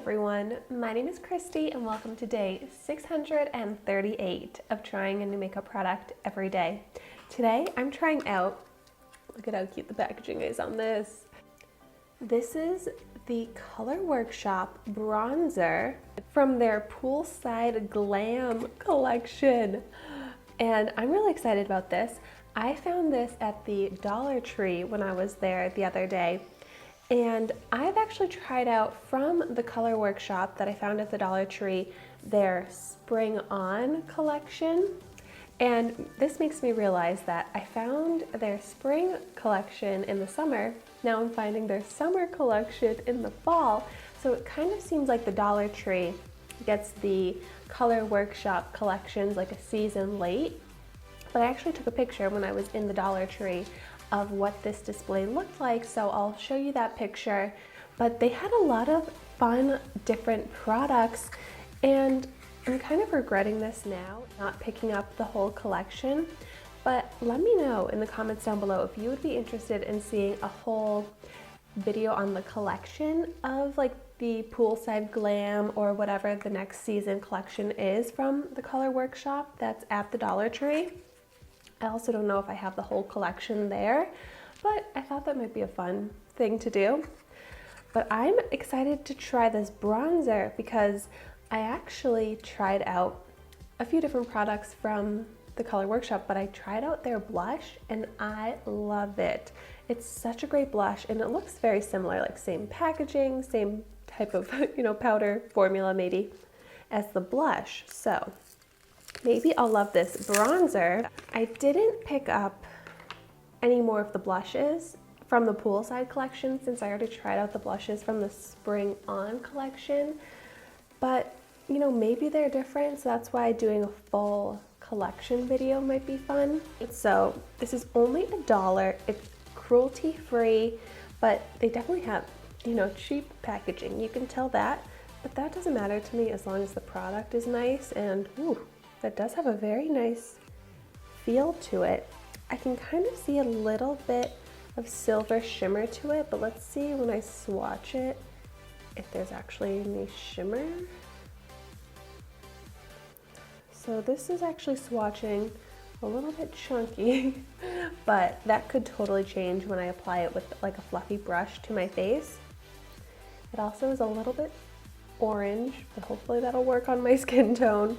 everyone, my name is Christy and welcome to day 638 of trying a new makeup product every day. Today I'm trying out, look at how cute the packaging is on this. This is the Color Workshop bronzer from their Poolside Glam collection. And I'm really excited about this. I found this at the Dollar Tree when I was there the other day. And I've actually tried out from the Color Workshop that I found at the Dollar Tree their Spring On collection. And this makes me realize that I found their spring collection in the summer. Now I'm finding their summer collection in the fall. So it kind of seems like the Dollar Tree gets the Color Workshop collections like a season late. But I actually took a picture when I was in the Dollar Tree of what this display looked like, so I'll show you that picture. But they had a lot of fun, different products, and I'm kind of regretting this now, not picking up the whole collection. But let me know in the comments down below if you would be interested in seeing a whole video on the collection of like the Poolside Glam or whatever the next season collection is from the Color Workshop that's at the Dollar Tree. I also don't know if I have the whole collection there, but I thought that might be a fun thing to do. But I'm excited to try this bronzer because I actually tried out a few different products from the Color Workshop, but I tried out their blush and I love it. It's such a great blush and it looks very similar, like same packaging, same type of, powder formula maybe as the blush. So maybe I'll love this bronzer. I didn't pick up any more of the blushes from the Poolside collection since I already tried out the blushes from the Spring On collection. But, maybe they're different, so that's why doing a full collection video might be fun. So this is only $1. It's cruelty-free, but they definitely have, cheap packaging. You can tell that, but that doesn't matter to me as long as the product is nice and, ooh, that does have a very nice feel to it. I can kind of see a little bit of silver shimmer to it, but let's see when I swatch it if there's actually any shimmer. So this is actually swatching a little bit chunky, but that could totally change when I apply it with like a fluffy brush to my face. It also is a little bit orange, but hopefully that'll work on my skin tone.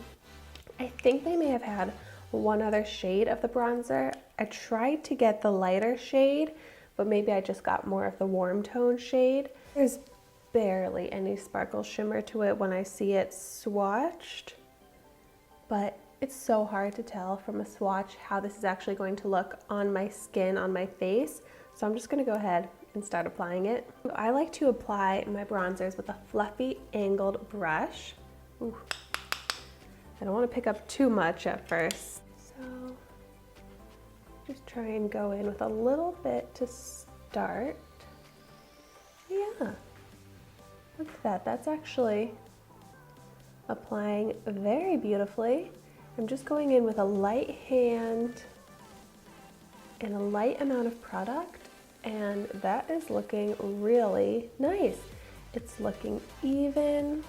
I think they may have had one other shade of the bronzer. I tried to get the lighter shade, but maybe I just got more of the warm tone shade. There's barely any sparkle shimmer to it when I see it swatched, but it's so hard to tell from a swatch how this is actually going to look on my skin, on my face. So I'm just gonna go ahead and start applying it. I like to apply my bronzers with a fluffy angled brush. Ooh. I don't want to pick up too much at first, so just try and go in with a little bit to start. Yeah, look at that. That's actually applying very beautifully. I'm just going in with a light hand and a light amount of product, and that is looking really nice. It's looking even.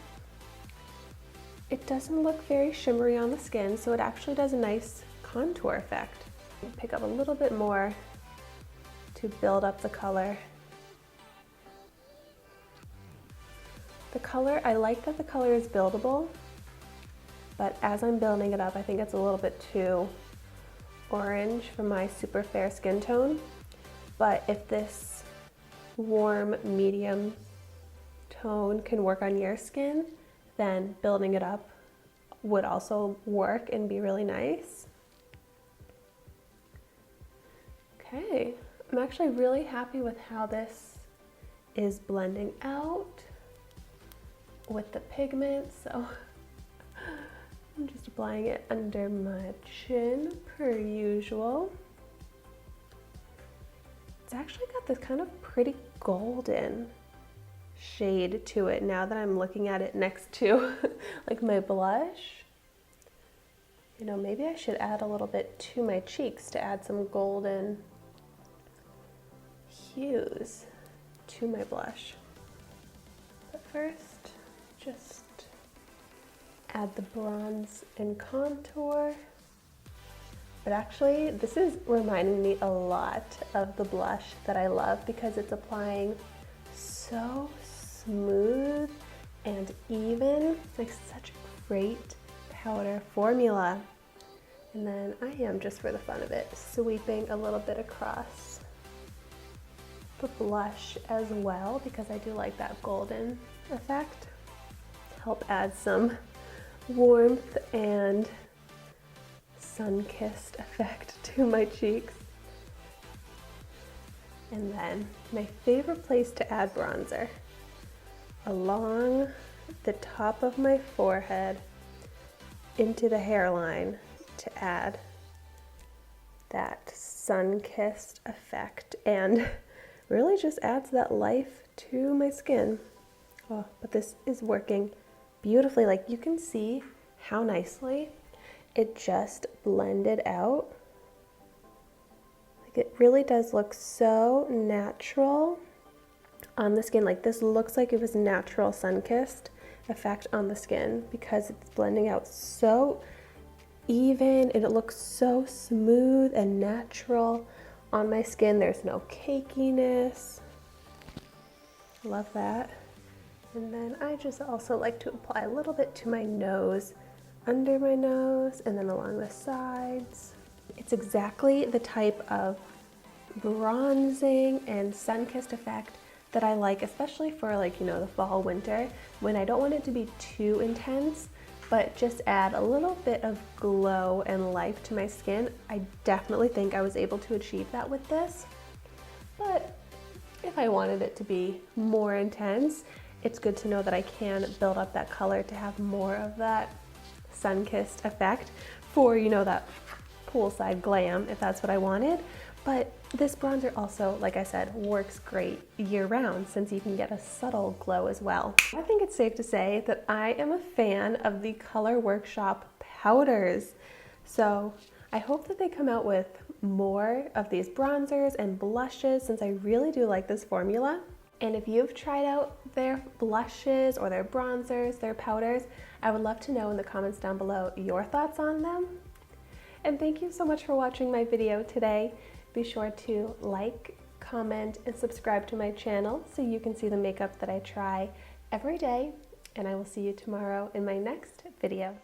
It doesn't look very shimmery on the skin, so it actually does a nice contour effect. Pick up a little bit more to build up the color. The color, I like that the color is buildable, but as I'm building it up, I think it's a little bit too orange for my super fair skin tone. But if this warm, medium tone can work on your skin, then building it up would also work and be really nice. Okay, I'm actually really happy with how this is blending out with the pigment. So I'm just applying it under my chin per usual. It's actually got this kind of pretty golden shade to it now that I'm looking at it next to like my blush. Maybe I should add a little bit to my cheeks to add some golden hues to my blush. But first, just add the bronze and contour. But actually, this is reminding me a lot of the blush that I love because it's applying so smooth and even. It's like such a great powder formula. And then I am, just for the fun of it, sweeping a little bit across the blush as well because I do like that golden effect to help add some warmth and sun-kissed effect to my cheeks. And then my favorite place to add bronzer, along the top of my forehead into the hairline to add that sun-kissed effect and really just adds that life to my skin. Oh, but this is working beautifully. Like, you can see how nicely it just blended out. Like, it really does look so natural on the skin. Like, this looks like it was natural sun-kissed effect on the skin because it's blending out so even and it looks so smooth and natural on my skin. There's no cakiness. Love that. And then I just also like to apply a little bit to my nose, under my nose, and then along the sides. It's exactly the type of bronzing and sun-kissed effect that I like, especially for, like, you know, the fall, winter, when I don't want it to be too intense, but just add a little bit of glow and life to my skin. I definitely think I was able to achieve that with this. But if I wanted it to be more intense, it's good to know that I can build up that color to have more of that sun-kissed effect for, you know, that poolside glam, if that's what I wanted. But this bronzer also, like I said, works great year-round since you can get a subtle glow as well. I think it's safe to say that I am a fan of the Color Workshop powders. So I hope that they come out with more of these bronzers and blushes since I really do like this formula. And if you've tried out their blushes or their bronzers, their powders, I would love to know in the comments down below your thoughts on them. And thank you so much for watching my video today. Be sure to like, comment, and subscribe to my channel so you can see the makeup that I try every day. And I will see you tomorrow in my next video.